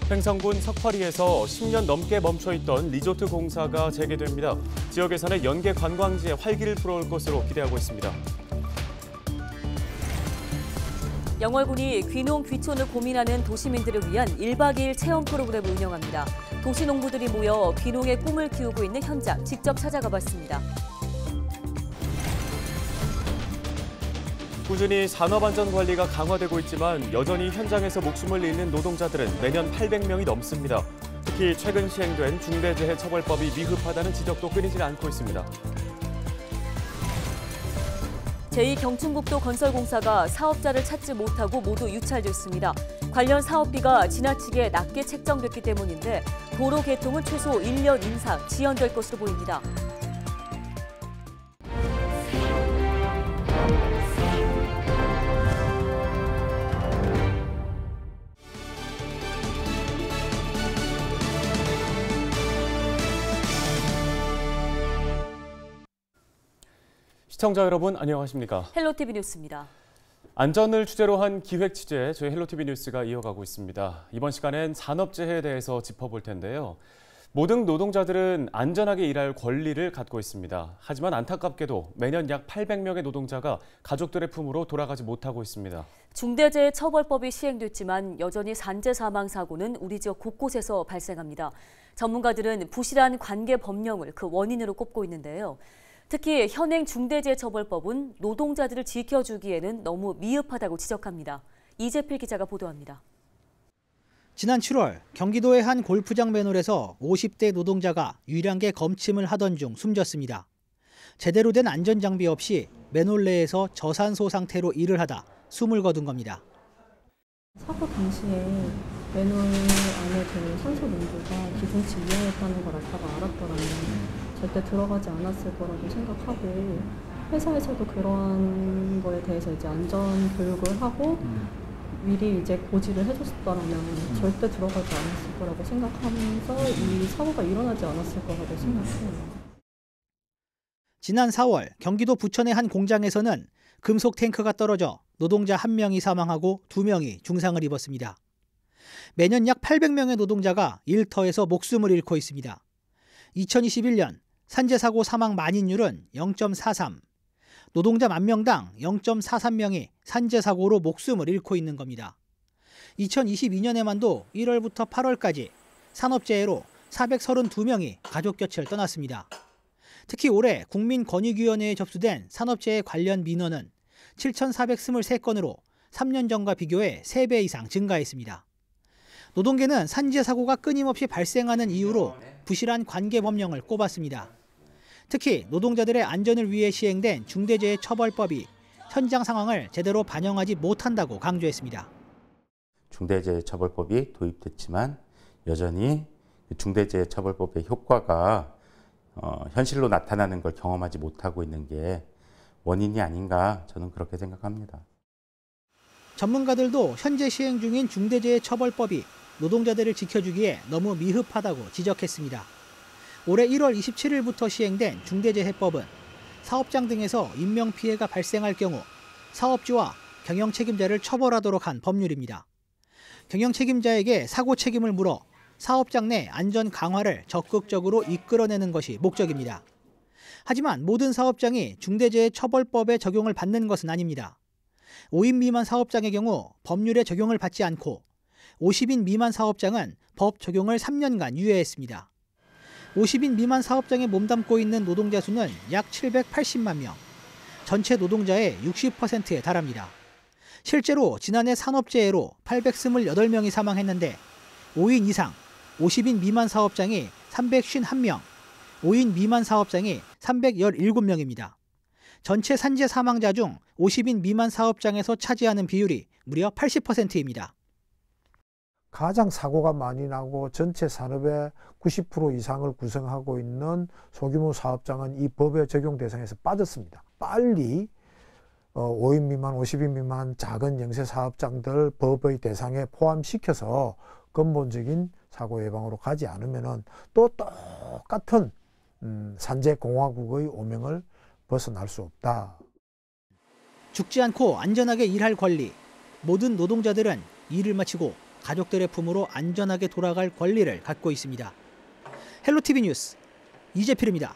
횡성군 석파리에서 10년 넘게 멈춰있던 리조트 공사가 재개됩니다. 지역 예산의 연계 관광지에 활기를 불어올 것으로 기대하고 있습니다. 영월군이 귀농 귀촌을 고민하는 도시민들을 위한 1박 2일 체험 프로그램을 운영합니다. 도시농부들이 모여 귀농의 꿈을 키우고 있는 현장 직접 찾아가 봤습니다. 꾸준히 산업안전관리가 강화되고 있지만 여전히 현장에서 목숨을 잃는 노동자들은 매년 800명이 넘습니다. 특히 최근 시행된 중대재해처벌법이 미흡하다는 지적도 끊이질 않고 있습니다. 제2경춘국도 건설공사가 사업자를 찾지 못하고 모두 유찰됐습니다. 관련 사업비가 지나치게 낮게 책정됐기 때문인데 도로 개통은 최소 1년 이상 지연될 것으로 보입니다. 시청자 여러분 안녕하십니까? 헬로티비 뉴스입니다. 안전을 주제로 한 기획 취재 저희 헬로티비 뉴스가 이어가고 있습니다. 이번 시간엔 산업재해에 대해서 짚어볼 텐데요. 모든 노동자들은 안전하게 일할 권리를 갖고 있습니다. 하지만 안타깝게도 매년 약 800명의 노동자가 가족들의 품으로 돌아가지 못하고 있습니다. 중대재해처벌법이 시행됐지만 여전히 산재 사망 사고는 우리 지역 곳곳에서 발생합니다. 전문가들은 부실한 관계 법령을 그 원인으로 꼽고 있는데요. 특히 현행 중대재해처벌법은 노동자들을 지켜주기에는 너무 미흡하다고 지적합니다. 이재필 기자가 보도합니다. 지난 7월 경기도의 한 골프장 맨홀에서 50대 노동자가 유량계 검침을 하던 중 숨졌습니다. 제대로 된 안전장비 없이 맨홀 내에서 저산소 상태로 일을 하다 숨을 거둔 겁니다. 사고 당시에 맨홀 안에 그 산소 농도가 기준치 이하였다는 걸 알았더라면 절대 들어가지 않았을 거라고 생각하고 회사에서도 그러한 거에 대해서 이제 안전 교육을 하고 미리 이제 고지를 해줬다면 절대 들어가지 않았을 거라고 생각하면서 이 사고가 일어나지 않았을 거라고 생각해요. 지난 4월 경기도 부천의 한 공장에서는 금속 탱크가 떨어져 노동자 1명이 사망하고 2명이 중상을 입었습니다. 매년 약 800명의 노동자가 일터에서 목숨을 잃고 있습니다. 2021년 산재사고 사망 만인율은 0.43, 노동자 10,000명당 0.43명이 산재사고로 목숨을 잃고 있는 겁니다. 2022년에만도 1월부터 8월까지 산업재해로 432명이 가족 곁을 떠났습니다. 특히 올해 국민권익위원회에 접수된 산업재해 관련 민원은 7,423건으로 3년 전과 비교해 3배 이상 증가했습니다. 노동계는 산재사고가 끊임없이 발생하는 이유로 부실한 관계법령을 꼽았습니다. 특히 노동자들의 안전을 위해 시행된 중대재해처벌법이 현장 상황을 제대로 반영하지 못한다고 강조했습니다. 중대재해처벌법이 도입됐지만 여전히 중대재해처벌법의 효과가 현실로 나타나는 걸 경험하지 못하고 있는 게 원인이 아닌가 저는 그렇게 생각합니다. 전문가들도 현재 시행 중인 중대재해처벌법이 노동자들을 지켜주기에 너무 미흡하다고 지적했습니다. 올해 1월 27일부터 시행된 중대재해법은 사업장 등에서 인명피해가 발생할 경우 사업주와 경영책임자를 처벌하도록 한 법률입니다. 경영책임자에게 사고 책임을 물어 사업장 내 안전 강화를 적극적으로 이끌어내는 것이 목적입니다. 하지만 모든 사업장이 중대재해처벌법의 적용을 받는 것은 아닙니다. 5인 미만 사업장의 경우 법률의 적용을 받지 않고 50인 미만 사업장은 법 적용을 3년간 유예했습니다. 50인 미만 사업장에 몸담고 있는 노동자 수는 약 780만 명, 전체 노동자의 60%에 달합니다. 실제로 지난해 산업재해로 828명이 사망했는데 5인 이상, 50인 미만 사업장이 351명, 5인 미만 사업장이 317명입니다. 전체 산재 사망자 중 50인 미만 사업장에서 차지하는 비율이 무려 80%입니다. 가장 사고가 많이 나고 전체 산업의 90% 이상을 구성하고 있는 소규모 사업장은 이 법의 적용 대상에서 빠졌습니다. 빨리 5인 미만, 50인 미만 작은 영세 사업장들 법의 대상에 포함시켜서 근본적인 사고 예방으로 가지 않으면 또 똑같은 산재공화국의 오명을 벗어날 수 없다. 죽지 않고 안전하게 일할 권리. 모든 노동자들은 일을 마치고 가족들의 품으로 안전하게 돌아갈 권리를 갖고 있습니다. 헬로티비 뉴스 이재필입니다.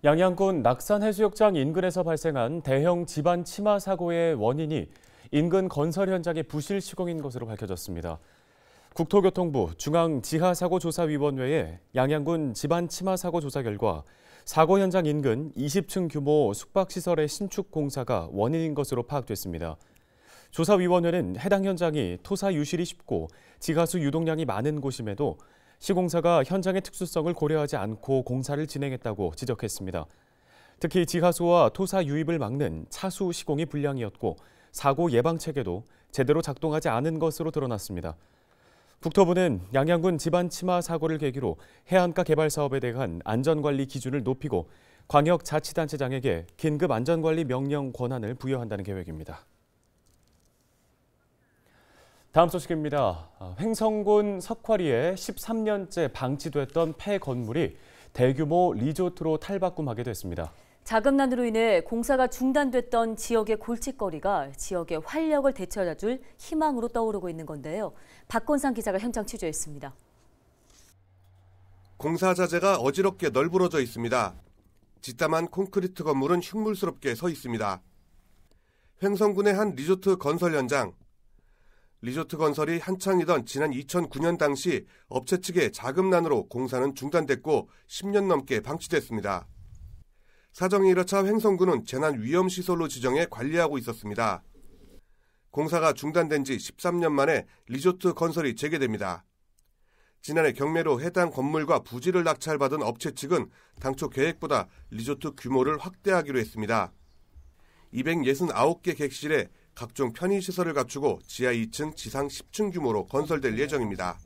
양양군 낙산해수욕장 인근에서 발생한 대형 집안 침하 사고의 원인이 인근 건설 현장의 부실 시공인 것으로 밝혀졌습니다. 국토교통부 중앙지하사고조사위원회의 양양군 집안 침하 사고 조사 결과 사고 현장 인근 20층 규모 숙박시설의 신축 공사가 원인인 것으로 파악됐습니다. 조사위원회는 해당 현장이 토사 유실이 쉽고 지하수 유동량이 많은 곳임에도 시공사가 현장의 특수성을 고려하지 않고 공사를 진행했다고 지적했습니다. 특히 지하수와 토사 유입을 막는 차수 시공이 불량이었고 사고 예방 체계도 제대로 작동하지 않은 것으로 드러났습니다. 국토부는 양양군 집안 침하 사고를 계기로 해안가 개발 사업에 대한 안전관리 기준을 높이고 광역자치단체장에게 긴급 안전관리 명령 권한을 부여한다는 계획입니다. 다음 소식입니다. 횡성군 석화리에 13년째 방치됐던 폐 건물이 대규모 리조트로 탈바꿈하게 됐습니다. 자금난으로 인해 공사가 중단됐던 지역의 골칫거리가 지역의 활력을 되찾아줄 희망으로 떠오르고 있는 건데요. 박건상 기자가 현장 취재했습니다. 공사 자재가 어지럽게 널브러져 있습니다. 짓담한 콘크리트 건물은 흉물스럽게 서 있습니다. 횡성군의 한 리조트 건설 현장. 리조트 건설이 한창이던 지난 2009년 당시 업체 측의 자금난으로 공사는 중단됐고 10년 넘게 방치됐습니다. 사정이 이렇자 횡성군은 재난위험시설로 지정해 관리하고 있었습니다. 공사가 중단된 지 13년 만에 리조트 건설이 재개됩니다. 지난해 경매로 해당 건물과 부지를 낙찰받은 업체 측은 당초 계획보다 리조트 규모를 확대하기로 했습니다. 269개 객실에 각종 편의시설을 갖추고 지하 2층, 지상 10층 규모로 건설될 예정입니다.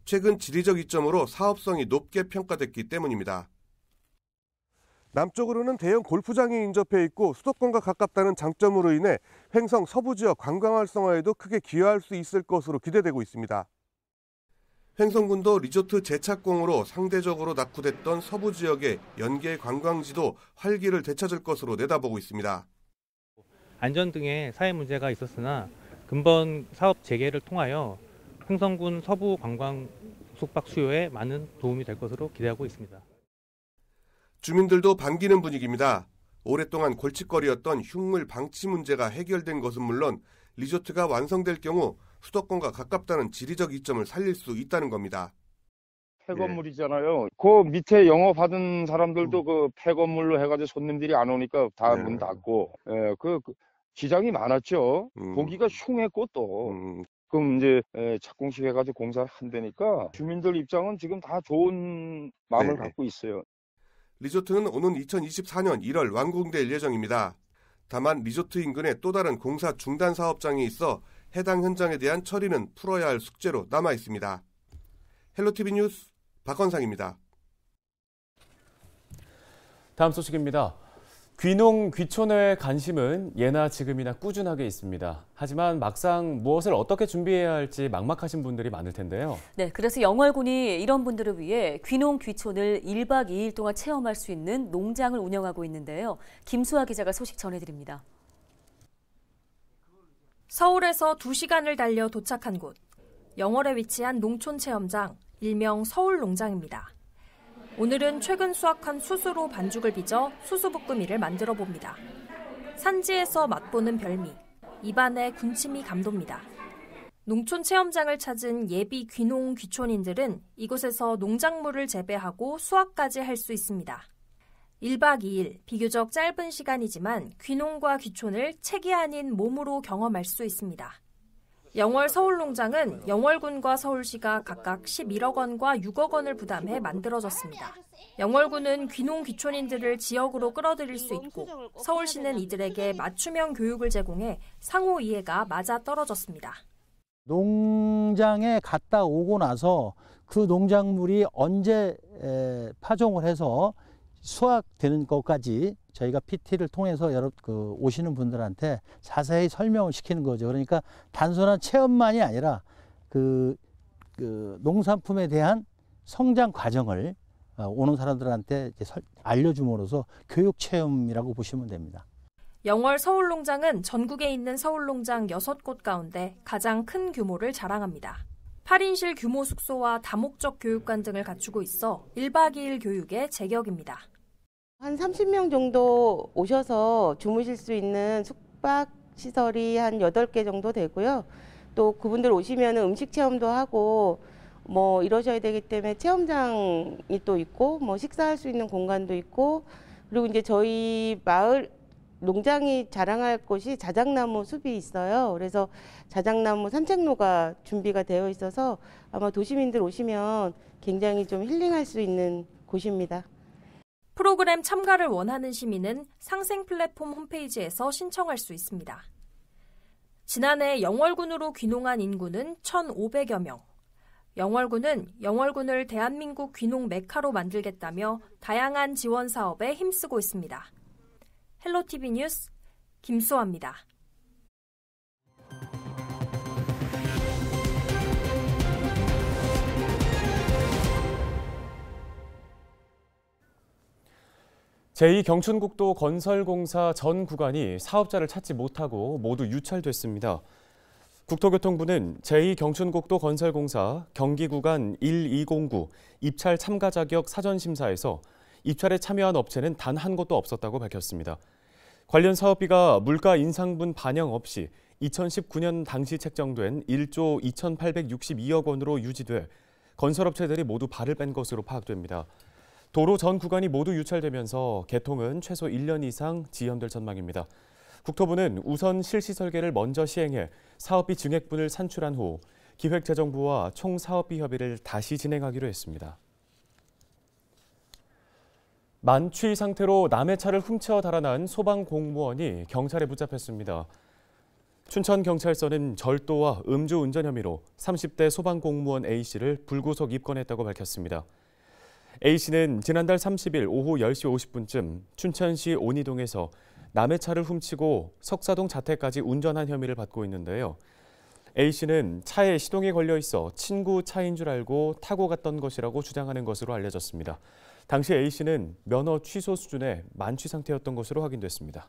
최근 지리적 이점으로 사업성이 높게 평가됐기 때문입니다. 남쪽으로는 대형 골프장이 인접해 있고 수도권과 가깝다는 장점으로 인해 횡성 서부 지역 관광 활성화에도 크게 기여할 수 있을 것으로 기대되고 있습니다. 횡성군도 리조트 재착공으로 상대적으로 낙후됐던 서부 지역의 연계 관광지도 활기를 되찾을 것으로 내다보고 있습니다. 안전 등의 사회 문제가 있었으나 근본 사업 재개를 통하여 횡성군 서부 관광 숙박 수요에 많은 도움이 될 것으로 기대하고 있습니다. 주민들도 반기는 분위기입니다. 오랫동안 골칫거리였던 흉물 방치 문제가 해결된 것은 물론 리조트가 완성될 경우 수도권과 가깝다는 지리적 이점을 살릴 수 있다는 겁니다. 폐건물이잖아요. 그 밑에 영업하던 사람들도 그 폐건물로 해가지고 손님들이 안 오니까 다 문 닫고, 그 지장이 많았죠. 보기가 흉했고 또. 그럼 이제 착공식 해가지고 공사를 한다니까 주민들 입장은 지금 다 좋은 마음을 갖고 있어요. 리조트는 오는 2024년 1월 완공될 예정입니다. 다만 리조트 인근에 또 다른 공사 중단 사업장이 있어 해당 현장에 대한 처리는 풀어야 할 숙제로 남아 있습니다. 헬로티비 뉴스 박건상입니다. 다음 소식입니다. 귀농 귀촌의 관심은 예나 지금이나 꾸준하게 있습니다. 하지만 막상 무엇을 어떻게 준비해야 할지 막막하신 분들이 많을 텐데요. 네, 그래서 영월군이 이런 분들을 위해 귀농 귀촌을 1박 2일 동안 체험할 수 있는 농장을 운영하고 있는데요. 김수아 기자가 소식 전해드립니다. 서울에서 2시간을 달려 도착한 곳, 영월에 위치한 농촌 체험장, 일명 서울농장입니다. 오늘은 최근 수확한 수수로 반죽을 빚어 수수부꾸미를 만들어 봅니다. 산지에서 맛보는 별미, 입안에 군침이 감돕니다. 농촌 체험장을 찾은 예비 귀농 귀촌인들은 이곳에서 농작물을 재배하고 수확까지 할 수 있습니다. 1박 2일, 비교적 짧은 시간이지만 귀농과 귀촌을 책이 아닌 몸으로 경험할 수 있습니다. 영월 서울농장은 영월군과 서울시가 각각 11억 원과 6억 원을 부담해 만들어졌습니다. 영월군은 귀농 귀촌인들을 지역으로 끌어들일 수 있고 서울시는 이들에게 맞춤형 교육을 제공해 상호 이해가 맞아떨어졌습니다. 농장에 갔다 오고 나서 그 농작물이 언제 파종을 해서 수확되는 것까지 저희가 PT를 통해서 오시는 분들한테 자세히 설명을 시키는 거죠. 그러니까 단순한 체험만이 아니라 그 농산품에 대한 성장 과정을 오는 사람들한테 알려줌으로써 교육 체험이라고 보시면 됩니다. 영월 서울농장은 전국에 있는 서울농장 6곳 가운데 가장 큰 규모를 자랑합니다. 8인실 규모 숙소와 다목적 교육관 등을 갖추고 있어 1박 2일 교육에 제격입니다. 한 30명 정도 오셔서 주무실 수 있는 숙박 시설이 한 8개 정도 되고요. 또 그분들 오시면 음식 체험도 하고 뭐 이러셔야 되기 때문에 체험장이 또 있고 뭐 식사할 수 있는 공간도 있고 그리고 이제 저희 마을 농장이 자랑할 곳이 자작나무 숲이 있어요. 그래서 자작나무 산책로가 준비가 되어 있어서 아마 도시민들 오시면 굉장히 좀 힐링할 수 있는 곳입니다. 프로그램 참가를 원하는 시민은 상생 플랫폼 홈페이지에서 신청할 수 있습니다. 지난해 영월군으로 귀농한 인구는 1,500여 명. 영월군은 영월군을 대한민국 귀농 메카로 만들겠다며 다양한 지원 사업에 힘쓰고 있습니다. 헬로티비 뉴스 김수아입니다. 제2경춘국도 건설공사 전 구간이 사업자를 찾지 못하고 모두 유찰됐습니다. 국토교통부는 제2경춘국도 건설공사 경기구간 1209 입찰 참가 자격 사전심사에서 입찰에 참여한 업체는 단 한 곳도 없었다고 밝혔습니다. 관련 사업비가 물가 인상분 반영 없이 2019년 당시 책정된 1조 2,862억 원으로 유지돼 건설업체들이 모두 발을 뺀 것으로 파악됩니다. 도로 전 구간이 모두 유찰되면서 개통은 최소 1년 이상 지연될 전망입니다. 국토부는 우선 실시 설계를 먼저 시행해 사업비 증액분을 산출한 후 기획재정부와 총 사업비 협의를 다시 진행하기로 했습니다. 만취 상태로 남의 차를 훔쳐 달아난 소방공무원이 경찰에 붙잡혔습니다. 춘천경찰서는 절도와 음주운전 혐의로 30대 소방공무원 A씨를 불구속 입건했다고 밝혔습니다. A씨는 지난달 30일 오후 10시 50분쯤 춘천시 온이동에서 남의 차를 훔치고 석사동 자택까지 운전한 혐의를 받고 있는데요. A씨는 차에 시동이 걸려 있어 친구 차인 줄 알고 타고 갔던 것이라고 주장하는 것으로 알려졌습니다. 당시 A씨는 면허 취소 수준의 만취 상태였던 것으로 확인됐습니다.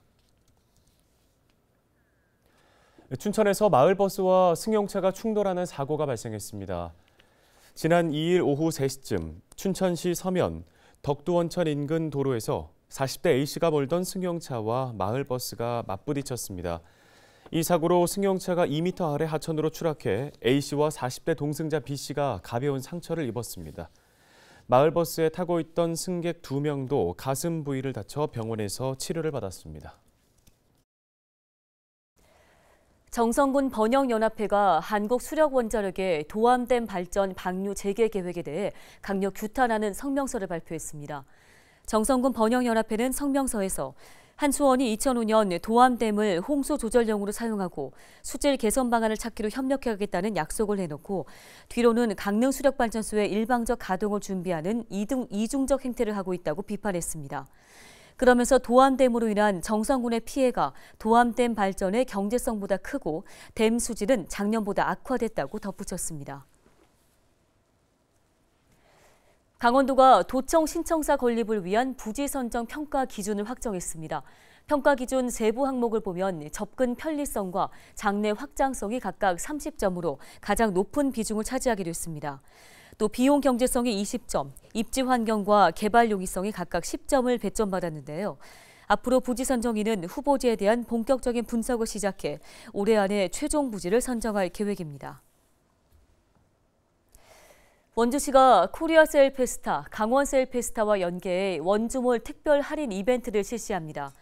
춘천에서 마을버스와 승용차가 충돌하는 사고가 발생했습니다. 지난 2일 오후 3시쯤 춘천시 서면 덕두원천 인근 도로에서 40대 A씨가 몰던 승용차와 마을버스가 맞부딪혔습니다. 이 사고로 승용차가 2m 아래 하천으로 추락해 A씨와 40대 동승자 B씨가 가벼운 상처를 입었습니다. 마을버스에 타고 있던 승객 2명도 가슴 부위를 다쳐 병원에서 치료를 받았습니다. 정성군 번영연합회가 한국수력원자력의 도암댐 발전 방류 재개 계획에 대해 강력 규탄하는 성명서를 발표했습니다. 정성군 번영연합회는 성명서에서 한수원이 2005년 도암댐을 홍수 조절용으로 사용하고 수질 개선 방안을 찾기로 협력하겠다는 약속을 해놓고 뒤로는 강릉 수력발전소의 일방적 가동을 준비하는 이중적 행태를 하고 있다고 비판했습니다. 그러면서 도암댐으로 인한 정성군의 피해가 도암댐 발전의 경제성보다 크고 댐 수질은 작년보다 악화됐다고 덧붙였습니다. 강원도가 도청 신청사 건립을 위한 부지 선정 평가 기준을 확정했습니다. 평가 기준 세부 항목을 보면 접근 편리성과 장래 확장성이 각각 30점으로 가장 높은 비중을 차지하기로 했습니다. 또 비용 경제성이 20점, 입지 환경과 개발 용이성이 각각 10점을 배점받았는데요. 앞으로 부지 선정위는 후보지에 대한 본격적인 분석을 시작해 올해 안에 최종 부지를 선정할 계획입니다. 원주시가 코리아 세일 페스타, 강원 세일 페스타와 연계해 원주몰 특별 할인 이벤트를 실시합니다.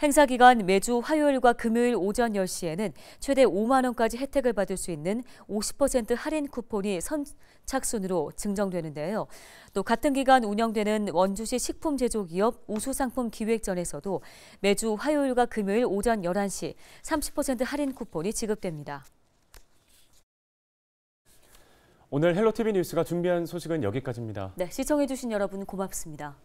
행사 기간 매주 화요일과 금요일 오전 10시에는 최대 5만 원까지 혜택을 받을 수 있는 50% 할인 쿠폰이 선착순으로 증정되는데요. 또 같은 기간 운영되는 원주시 식품제조기업 우수상품 기획전에서도 매주 화요일과 금요일 오전 11시 30% 할인 쿠폰이 지급됩니다. 오늘 헬로티비 뉴스가 준비한 소식은 여기까지입니다. 네, 시청해주신 여러분 고맙습니다.